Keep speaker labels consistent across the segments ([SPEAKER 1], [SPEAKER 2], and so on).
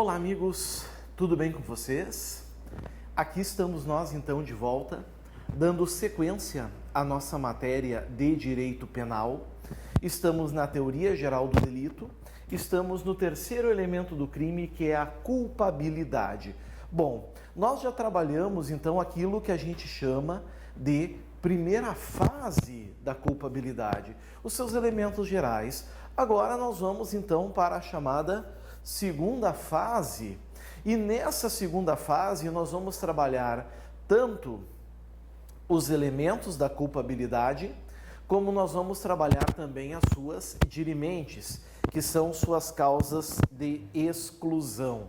[SPEAKER 1] Olá, amigos, tudo bem com vocês? Aqui estamos nós então de volta, dando sequência à nossa matéria de direito penal. Estamos na teoria geral do delito, estamos no terceiro elemento do crime, que é a culpabilidade. Bom, nós já trabalhamos então aquilo que a gente chama de primeira fase da culpabilidade, os seus elementos gerais. Agora nós vamos então para a chamada segunda fase, e nessa segunda fase nós vamos trabalhar tanto os elementos da culpabilidade, como nós vamos trabalhar também as suas dirimentes, que são suas causas de exclusão,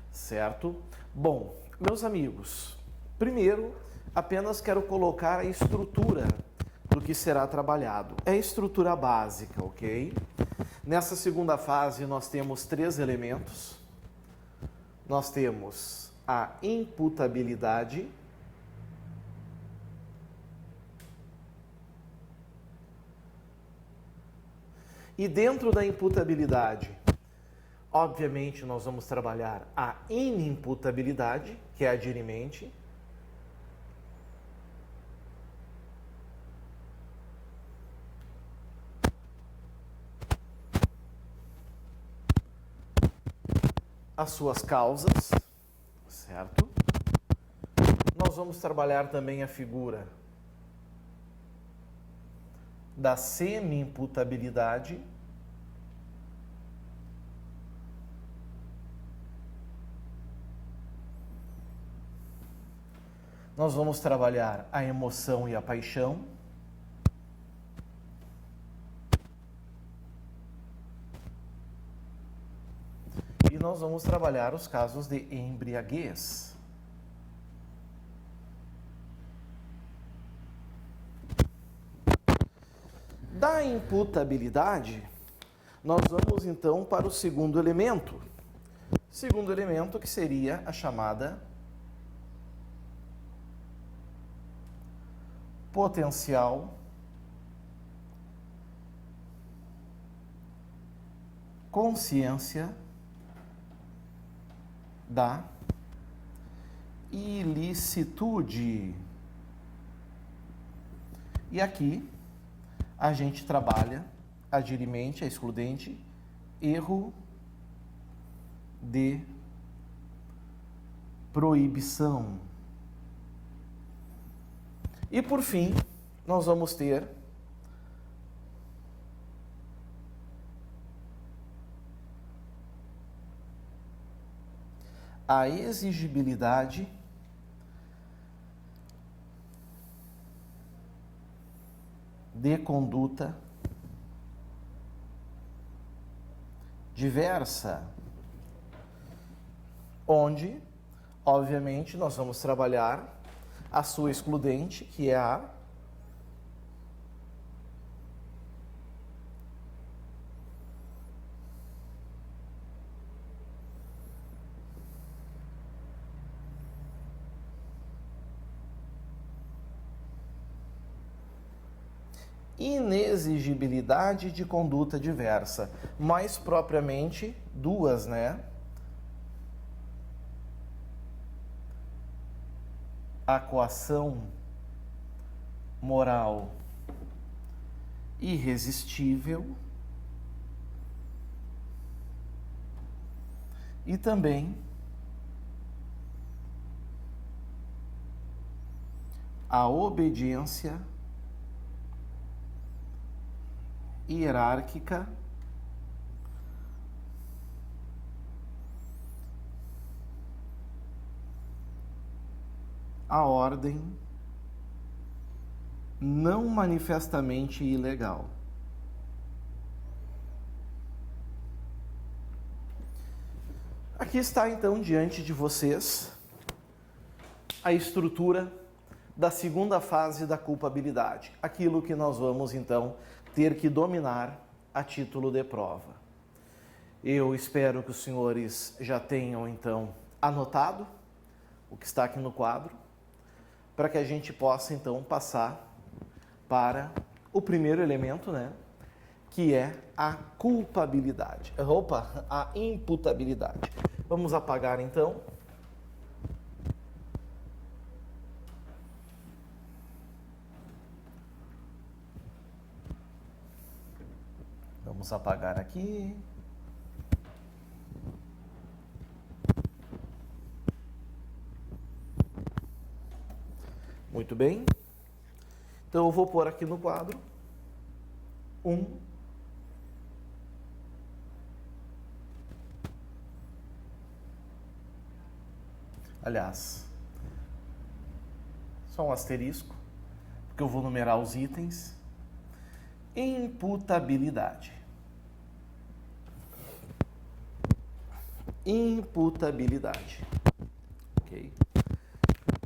[SPEAKER 1] certo? Bom, meus amigos, primeiro apenas quero colocar a estrutura do que será trabalhado. É a estrutura básica, ok? Nessa segunda fase nós temos três elementos. Nós temos a imputabilidade, e dentro da imputabilidade, obviamente nós vamos trabalhar a inimputabilidade, que é a dirimente, as suas causas, certo? Nós vamos trabalhar também a figura da semi-imputabilidade, nós vamos trabalhar a emoção e a paixão, e nós vamos trabalhar os casos de embriaguez. Da imputabilidade, nós vamos então para o segundo elemento. Segundo elemento, que seria a chamada potencial consciência da ilicitude. E aqui a gente trabalha a dirimente, a excludente, erro de proibição. E por fim, nós vamos ter a exigibilidade de conduta diversa, onde, obviamente, nós vamos trabalhar a sua excludente, que é a inexigibilidade de conduta diversa, mais propriamente duas, né? A coação moral irresistível e também a obediência hierárquica à ordem não manifestamente ilegal. Aqui está então diante de vocês a estrutura da segunda fase da culpabilidade, aquilo que nós vamos então ter que dominar a título de prova. Eu espero que os senhores já tenham então anotado o que está aqui no quadro, para que a gente possa então passar para o primeiro elemento, né, que é a culpabilidade. A imputabilidade. Vamos apagar então. Vamos apagar aqui. Muito bem. Então eu vou pôr aqui no quadro 1. Aliás, só um asterisco, porque eu vou numerar os itens. Imputabilidade. Imputabilidade. Ok?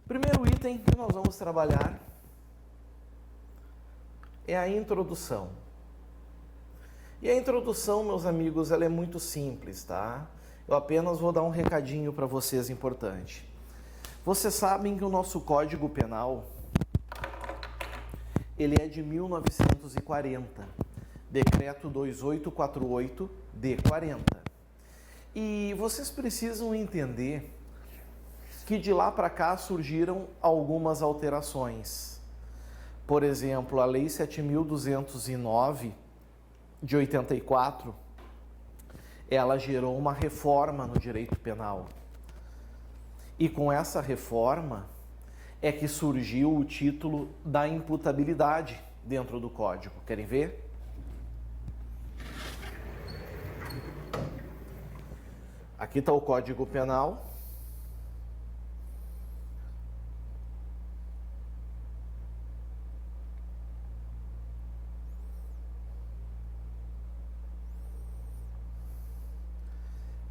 [SPEAKER 1] Primeiro item que nós vamos trabalhar é a introdução. E a introdução, meus amigos, ela é muito simples, tá? Eu apenas vou dar um recadinho para vocês importante. Vocês sabem que o nosso Código Penal, ele é de 1940, Decreto 2848 de 40. E vocês precisam entender que de lá para cá surgiram algumas alterações. Por exemplo, a Lei 7.209 de 84, ela gerou uma reforma no direito penal. E com essa reforma é que surgiu o título da imputabilidade dentro do Código. Querem ver? Aqui está o Código Penal.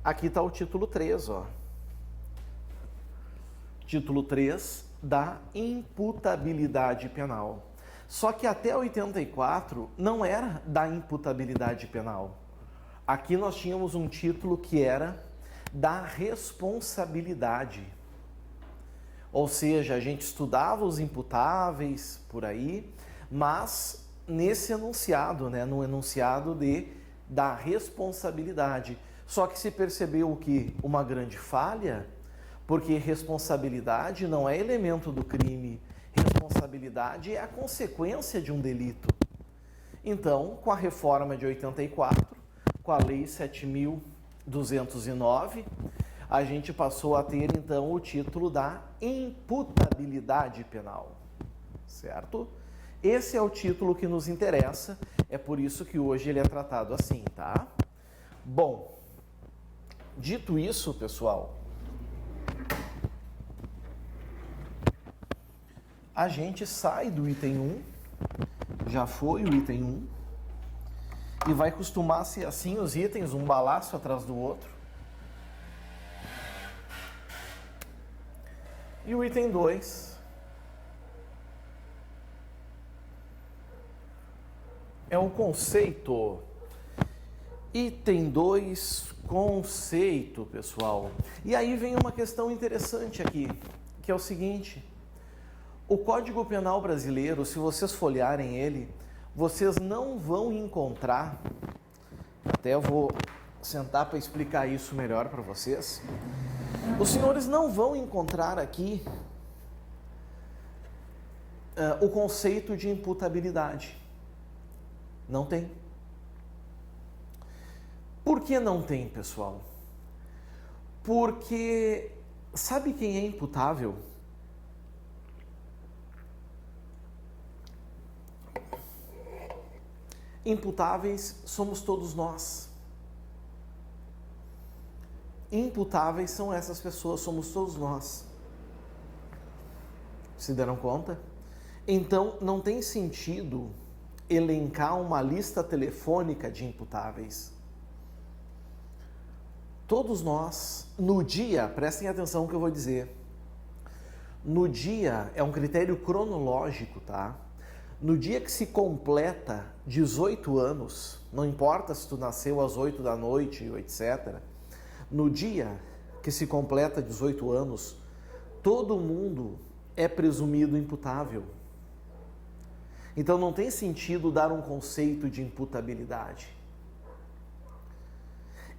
[SPEAKER 1] Aqui está o título 3, ó. Título 3 da imputabilidade penal. Só que até 84 não era da imputabilidade penal. Aqui nós tínhamos um título que era da responsabilidade. Ou seja, a gente estudava os imputáveis por aí, mas nesse enunciado, né, no enunciado da responsabilidade. Só que se percebeu o que? Uma grande falha, porque responsabilidade não é elemento do crime, responsabilidade é a consequência de um delito. Então, com a reforma de 84, com a Lei 7.209, a gente passou a ter então o título da imputabilidade penal, certo? Esse é o título que nos interessa, é por isso que hoje ele é tratado assim, tá? Bom, dito isso, pessoal, a gente sai do item 1, já foi o item 1, e vai costumar ser assim os itens, um balaço atrás do outro. E o item 2 é o conceito. Item 2, conceito, pessoal. E aí vem uma questão interessante aqui, que é o seguinte: o Código Penal brasileiro, se vocês folhearem ele, vocês não vão encontrar, até eu vou sentar para explicar isso melhor para vocês, os senhores não vão encontrar aqui o conceito de imputabilidade. Não tem. Por que não tem, pessoal? Porque sabe quem é imputável? Imputáveis somos todos nós. Imputáveis são essas pessoas, somos todos nós. Se deram conta? Então, não tem sentido elencar uma lista telefônica de imputáveis. Todos nós, no dia, prestem atenção no que eu vou dizer. No dia é um critério cronológico, tá? No dia que se completa 18 anos, não importa se tu nasceu às 8 da noite, etc. No dia que se completa 18 anos, todo mundo é presumido imputável. Então não tem sentido dar um conceito de imputabilidade.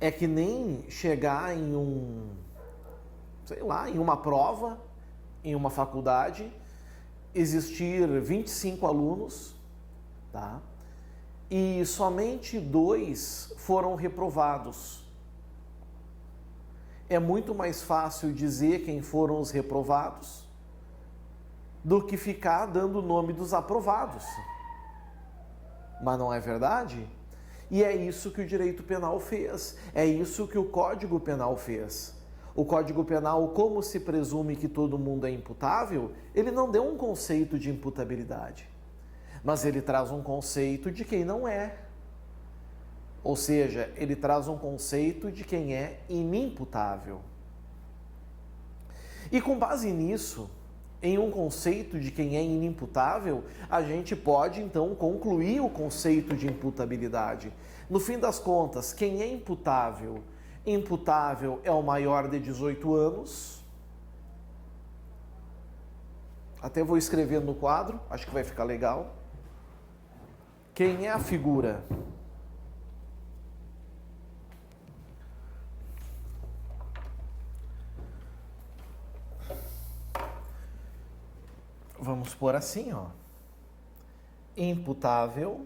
[SPEAKER 1] É que nem chegar em em uma prova, em uma faculdade, existir 25 alunos, tá? E somente 2 foram reprovados. É muito mais fácil dizer quem foram os reprovados do que ficar dando o nome dos aprovados. Mas não é verdade? E é isso que o direito penal fez, é isso que o Código Penal fez. O Código Penal, como se presume que todo mundo é imputável, ele não deu um conceito de imputabilidade, mas ele traz um conceito de quem não é. Ou seja, ele traz um conceito de quem é inimputável. E com base nisso, em um conceito de quem é inimputável, a gente pode então concluir o conceito de imputabilidade. No fim das contas, quem é imputável? Imputável é o maior de 18 anos. Até vou escrever no quadro, acho que vai ficar legal. Quem é a figura? Vamos pôr assim, ó. Imputável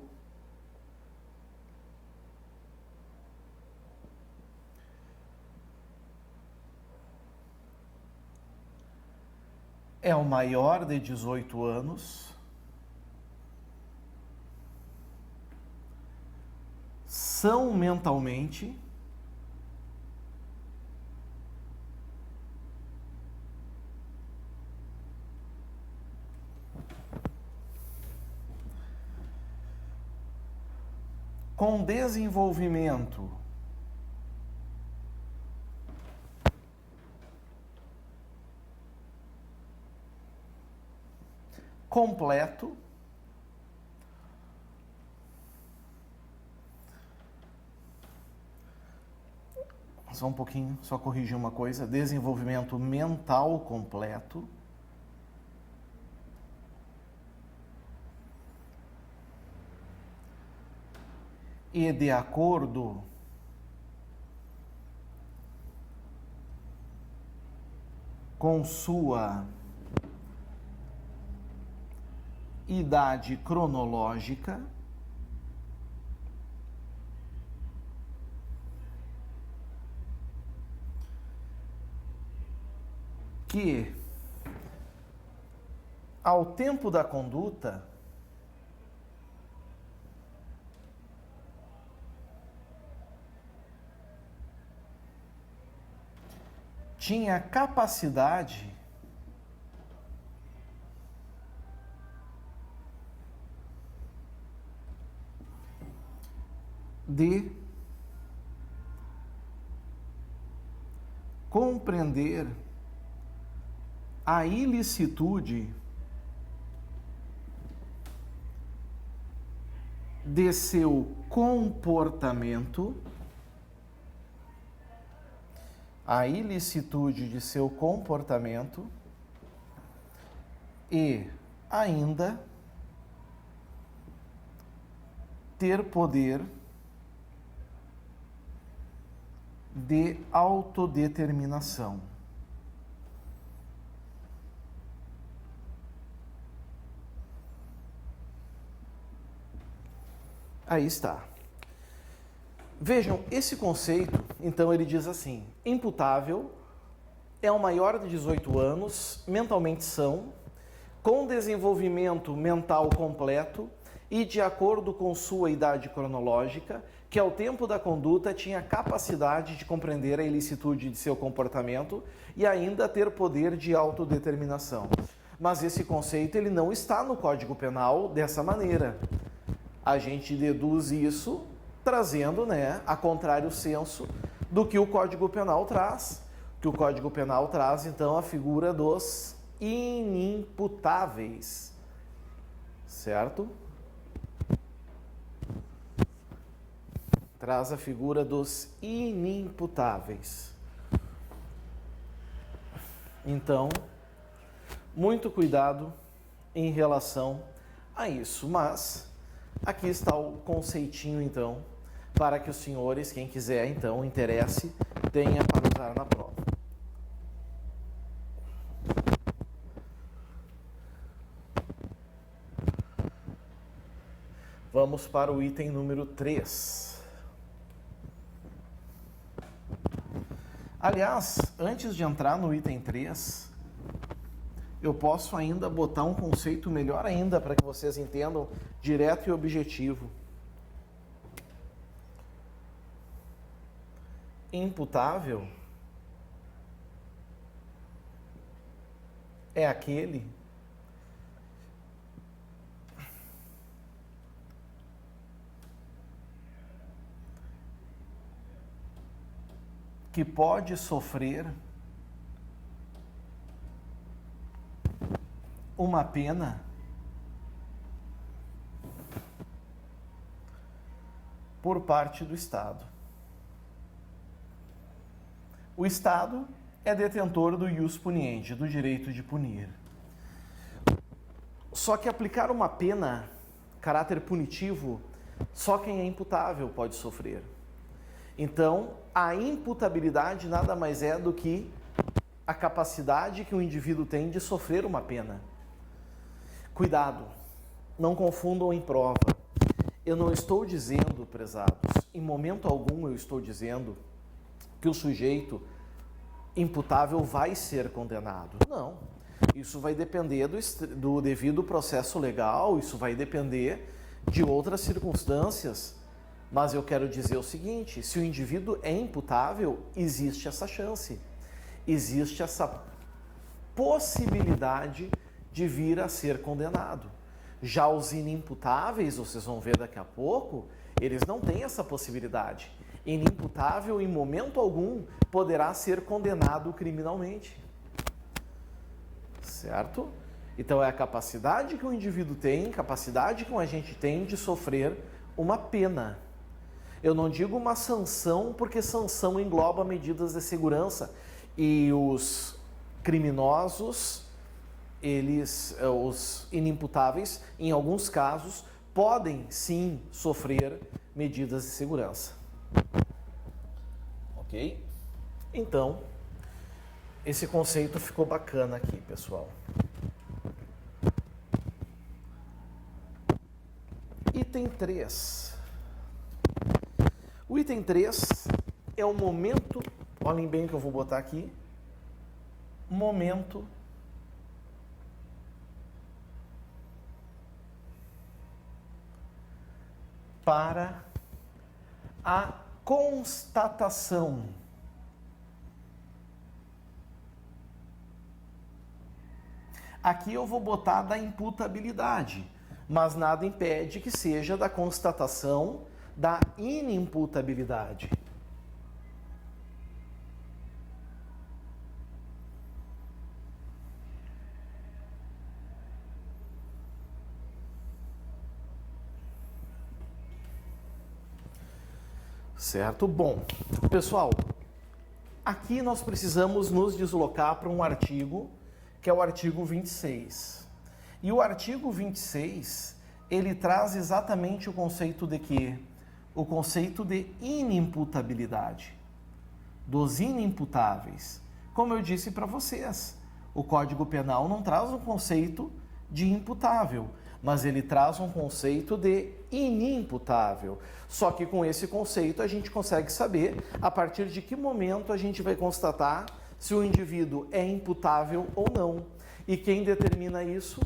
[SPEAKER 1] é o maior de 18 anos, são mentalmente com desenvolvimento completo só um pouquinho, só corrigir uma coisa, desenvolvimento mental completo e de acordo com sua idade cronológica, que ao tempo da conduta tinha capacidade de compreender a ilicitude de seu comportamento, a ilicitude de seu comportamento e ainda ter poder de autodeterminação. Aí está. Vejam, esse conceito, então ele diz assim, imputável é o maior de 18 anos, mentalmente são, com desenvolvimento mental completo e de acordo com sua idade cronológica, que ao tempo da conduta tinha capacidade de compreender a ilicitude de seu comportamento e ainda ter poder de autodeterminação. Mas esse conceito ele não está no Código Penal dessa maneira. A gente deduz isso trazendo, a contrário senso do que o Código Penal traz. Que o Código Penal traz, então, a figura dos inimputáveis, certo? Traz a figura dos inimputáveis. Então, muito cuidado em relação a isso. Mas aqui está o conceitinho, então, para que os senhores, quem quiser então, interesse, tenha para usar na prova. Vamos para o item número 3. Aliás, antes de entrar no item 3, eu posso ainda botar um conceito melhor ainda para que vocês entendam direto e objetivo. Imputável é aquele que pode sofrer uma pena por parte do Estado. O Estado é detentor do ius puniendi, do direito de punir. Só que aplicar uma pena, caráter punitivo, só quem é imputável pode sofrer. Então, a imputabilidade nada mais é do que a capacidade que o indivíduo tem de sofrer uma pena. Cuidado, não confundam em prova. Eu não estou dizendo, prezados, em momento algum eu estou dizendo que o sujeito imputável vai ser condenado. Não. Isso vai depender do devido processo legal, isso vai depender de outras circunstâncias. Mas eu quero dizer o seguinte, se o indivíduo é imputável, existe essa chance. Existe essa possibilidade de vir a ser condenado. Já os inimputáveis, vocês vão ver daqui a pouco, eles não têm essa possibilidade. Inimputável, em momento algum, poderá ser condenado criminalmente. Certo? Então é a capacidade que o indivíduo tem, capacidade que um agente tem de sofrer uma pena. Eu não digo uma sanção, porque sanção engloba medidas de segurança. E os criminosos, os inimputáveis, em alguns casos, podem sim sofrer medidas de segurança. Ok? Então, esse conceito ficou bacana aqui, pessoal. Item 3. O item 3 é o momento, olhem bem o que eu vou botar aqui, momento para a constatação aqui eu vou botar da imputabilidade, mas nada impede que seja da constatação da inimputabilidade. Certo? Bom, pessoal, aqui nós precisamos nos deslocar para um artigo, que é o artigo 26. E o artigo 26, ele traz exatamente o conceito de quê? O conceito de inimputabilidade, dos inimputáveis. Como eu disse para vocês, o Código Penal não traz um conceito de imputável, mas ele traz um conceito de inimputável. Só que com esse conceito a gente consegue saber a partir de que momento a gente vai constatar se o indivíduo é imputável ou não. E quem determina isso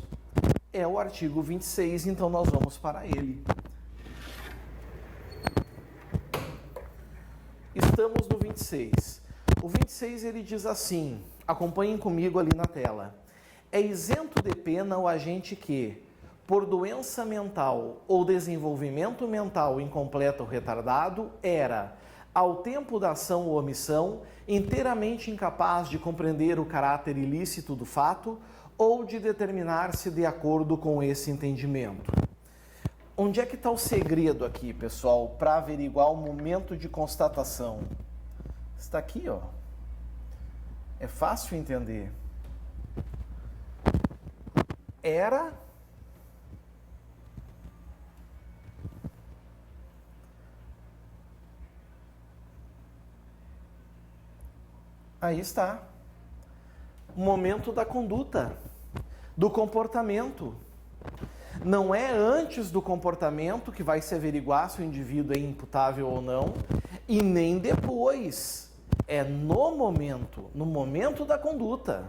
[SPEAKER 1] é o artigo 26, então nós vamos para ele. Estamos no 26. O 26 ele diz assim, acompanhem comigo ali na tela. É isento de pena o agente que, por doença mental ou desenvolvimento mental incompleto ou retardado, era, ao tempo da ação ou omissão, inteiramente incapaz de compreender o caráter ilícito do fato ou de determinar-se de acordo com esse entendimento. Onde é que está o segredo aqui, pessoal, para averiguar o momento de constatação? Está aqui, ó. É fácil entender. Era Aí está. O momento da conduta, do comportamento. Não é antes do comportamento que vai se averiguar se o indivíduo é imputável ou não, e nem depois. É no momento da conduta.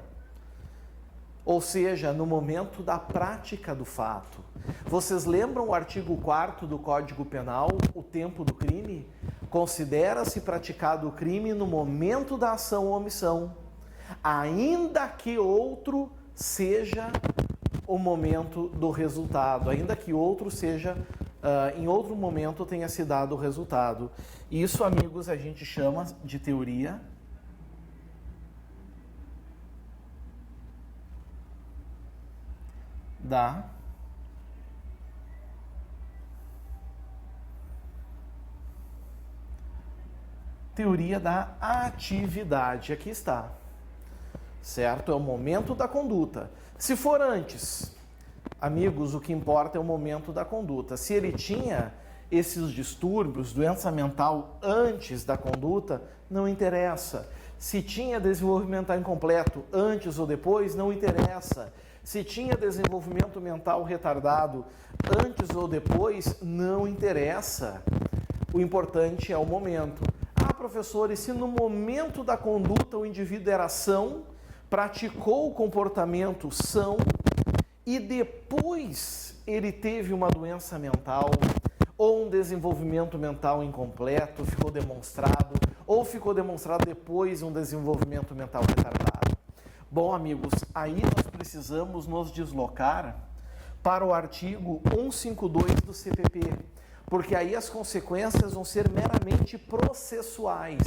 [SPEAKER 1] Ou seja, no momento da prática do fato. Vocês lembram o artigo 4º do Código Penal, o tempo do crime? Considera-se praticado o crime no momento da ação ou omissão, ainda que outro seja o momento do resultado, ainda que outro seja, em outro momento tenha se dado o resultado. Isso, amigos, a gente chama de teoria da atividade. Aqui está. Certo? É o momento da conduta. Se for antes, amigos, o que importa é o momento da conduta. Se ele tinha esses distúrbios, doença mental antes da conduta, não interessa. Se tinha desenvolvimento mental incompleto antes ou depois, não interessa. Se tinha desenvolvimento mental retardado antes ou depois, não interessa. O importante é o momento. Ah, professor, e se no momento da conduta o indivíduo era são, praticou o comportamento são, e depois ele teve uma doença mental ou um desenvolvimento mental incompleto, ficou demonstrado, ou ficou demonstrado depois um desenvolvimento mental retardado? Bom, amigos, aí nós precisamos nos deslocar para o artigo 152 do CPP, porque aí as consequências vão ser meramente processuais,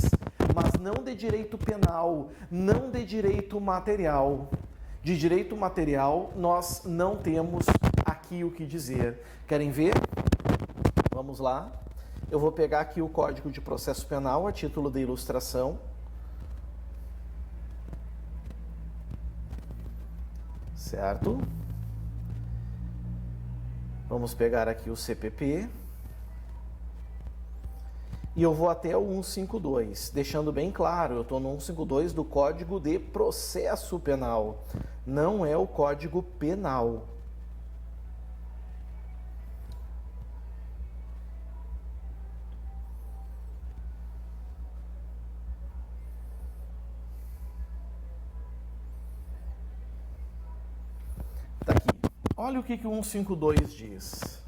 [SPEAKER 1] mas não de direito penal, não de direito material. De direito material, nós não temos aqui o que dizer. Querem ver? Vamos lá. Eu vou pegar aqui o Código de Processo Penal, a título de ilustração. Certo? Vamos pegar aqui o CPP. E eu vou até o 152, deixando bem claro, eu estou no 152 do Código de Processo Penal, não é o Código Penal. Tá aqui. Olha o que o 152 diz.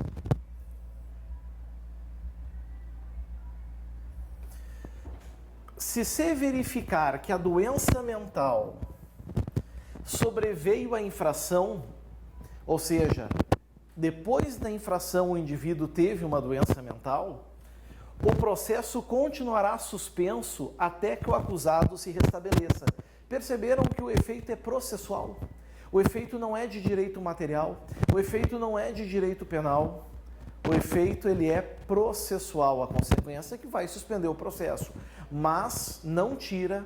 [SPEAKER 1] Se verificar que a doença mental sobreveio à infração, ou seja, depois da infração o indivíduo teve uma doença mental, o processo continuará suspenso até que o acusado se restabeleça. Perceberam que o efeito é processual? O efeito não é de direito material, o efeito não é de direito penal. O efeito ele é processual, a consequência é que vai suspender o processo, mas não tira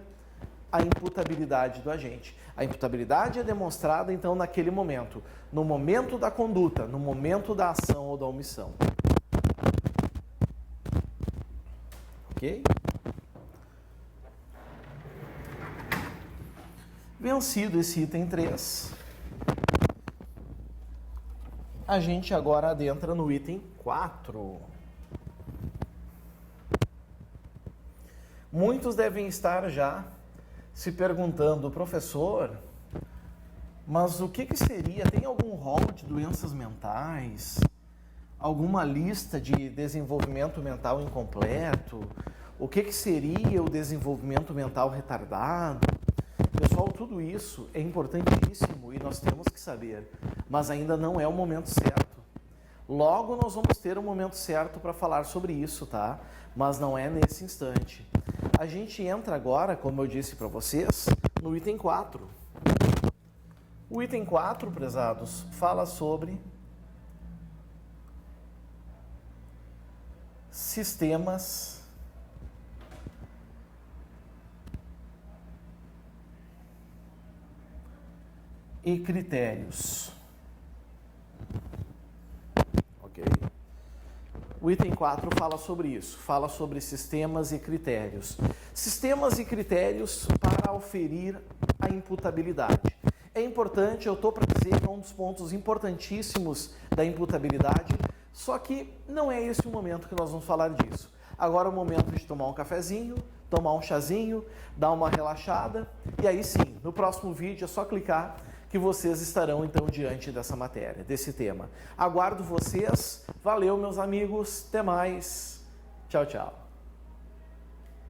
[SPEAKER 1] a imputabilidade do agente. A imputabilidade é demonstrada então naquele momento, no momento da conduta, no momento da ação ou da omissão. Ok? Vencido esse item 3, a gente agora adentra no item 4. Muitos devem estar já se perguntando, professor, mas o que seria? Tem algum rol de doenças mentais? Alguma lista de desenvolvimento mental incompleto? O que seria o desenvolvimento mental retardado? Pessoal, tudo isso é importantíssimo e nós temos que saber, mas ainda não é o momento certo. Logo nós vamos ter o momento certo para falar sobre isso, tá? Mas não é nesse instante. A gente entra agora, como eu disse para vocês, no item 4. O item 4, prezados, fala sobre sistemas e critérios. Ok? O item 4 fala sobre isso, fala sobre sistemas e critérios. Sistemas e critérios para auferir a imputabilidade. É importante, eu estou para dizer que é um dos pontos importantíssimos da imputabilidade, só que não é esse o momento que nós vamos falar disso. Agora é o momento de tomar um cafezinho, tomar um chazinho, dar uma relaxada e aí sim, no próximo vídeo é só clicar que vocês estarão então diante dessa matéria, desse tema. Aguardo vocês, valeu meus amigos, até mais, tchau, tchau.